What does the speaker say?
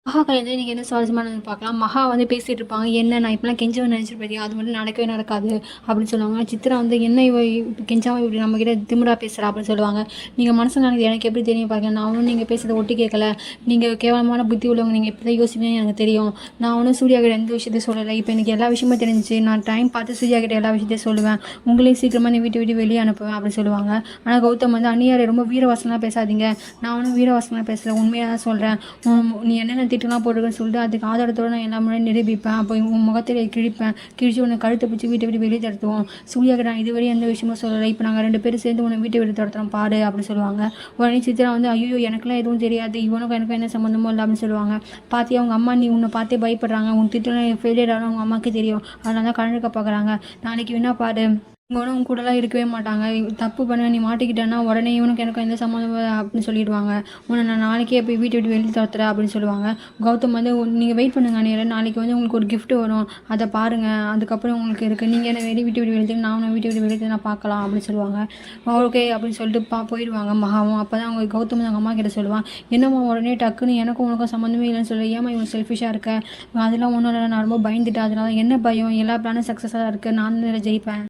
மகா கல்யாணத்துல நீங்க என்ன சுவாரஸ்யமானது பார்க்கலாம். மகா வந்து பேசிட்டு இருப்பாங்க. "என்ன நான் இப்படிலாம் கெஞ்சுவேன்னு நினைச்சிட்டு பார்த்தியா? அது மட்டும் நடக்கவே நடக்காது" அப்படின்னு சொல்லுவாங்க. சித்ரா வந்து, "என்ன இவ இப்ப கெஞ்சாம இப்படி நம்மகிட்ட திமிரா பேசுறா" அப்படின்னு சொல்லுவாங்க. "நீங்க மனசுல நினைக்கிறது எனக்கு எப்படி தெரியும் பாருங்க. நான் ஒன்றும் நீங்க பேசுறத ஒட்டு கேட்கல. நீங்க கேவலமான புத்தி உள்ளவங்க. நீங்க இப்படி தான் யோசிப்பீங்கன்னு எனக்கு தெரியும். நான் ஒன்றும் சூர்யா கிட்ட எந்த விஷயத்தையும் சொல்லலை. இப்போ எனக்கு எல்லா விஷயமும் தெரிஞ்சுச்சு. நான் டைம் பார்த்து சூர்யா கிட்ட எல்லா விஷயத்தையும் சொல்லுவேன். உங்களையும் சீக்கிரமா இந்த வீட்டை விட்டு வெளியே அனுப்புவேன்" அப்படின்னு சொல்லுவாங்க. ஆனால் கௌதம் வந்து, "அண்ணியாரே ரொம்ப வீரவாசனலாம் பேசாதீங்க. நான் ஒன்றும் வீரவாசனலாம் பேசல. உண்மையாக தான் சொல்கிறேன். நீ என்னென்ன திட்டம்லாம் போட்டிருக்கன்னு சொல்லிட்டு அதுக்கு ஆதாரத்தோடு நான் எல்லா முன்னாடி நிரூபிப்பேன். அப்போ உன் முகத்தில் கிழிப்பேன். கிழிச்சு உன்னை கழுத்தை பிடிச்சி வீட்டை விட்டு வெளியே தடுத்துவோம். சூர்யாவுக்கு நான் இதுவரை எந்த விஷயமும் சொல்லலை. இப்போ நாங்கள் 2 பேரும் சேர்ந்து உன்னை வீட்டை விட்டு தடுத்துறோம் பாடு" அப்படின்னு சொல்லுவாங்க. உடனே சித்ரா வந்து, "ஐயோ எனக்குலாம் எதுவும் தெரியாது. இவனுக்கும் எனக்கும் என்ன சம்மந்தமோ இல்லை" அப்படின்னு சொல்லுவாங்க. "பாத்தியா அவங்க அம்மா நீ உன்னை பார்த்தே பயப்படுறாங்க. உன் திட்டம் ஃபெயிலியர் ஆகணும் அவங்க அம்மாவுக்கு தெரியும். அதனால தான் கலந்துக்க பார்க்குறாங்க. நாளைக்கு வேணா பாரு. இவனும் உன் கூடலாம் இருக்கவே மாட்டாங்க. தப்பு பண்ண நீ மாட்டிக்கிட்டேன்னா உடனே இவனுக்கு எனக்கும் எந்த சம்மந்தமும் அப்படின்னு சொல்லிடுவாங்க. உன்னை நான் நாளைக்கே போய் வீட்டை விட்டு வெளியே துரத்துறேன்" அப்படின்னு சொல்லுவாங்க. கௌதம் வந்து, "நீங்கள் வெயிட் பண்ணுங்க அண்ணியாரே. நாளைக்கு வந்து உங்களுக்கு ஒரு gift வரும். அதை பாருங்கள். அதுக்கப்புறம் உங்களுக்கு இருக்குது. நீங்கள் என்ன வீட்டை விட்டு வெளியே நான் உன்னை வீட்டை விட்டு வெளியே நான் பார்க்கலாம்" அப்படின்னு சொல்லுவாங்க. ஓகே அப்படின்னு சொல்லிட்டு போயிடுவாங்க மகாவும். அப்போ தான் அவங்க கௌதம் வந்து அவங்க அம்மா கிட்ட சொல்லுவான். "என்னம்மா உடனே டக்குன்னு எனக்கும் உனக்கும் சம்மந்தமே இல்லைன்னு சொல்லி ஏமா இவன் செல்ஃபிஷாக இருக்க? அதெல்லாம் ஒன்றும் இல்லை. நான் ரொம்ப பயந்துட்டேன். அதனால என்ன பயம்? எல்லா பிளானும் சக்ஸஸாக இருக்குது. நான் தான் இதில் ஜெயிப்பேன்."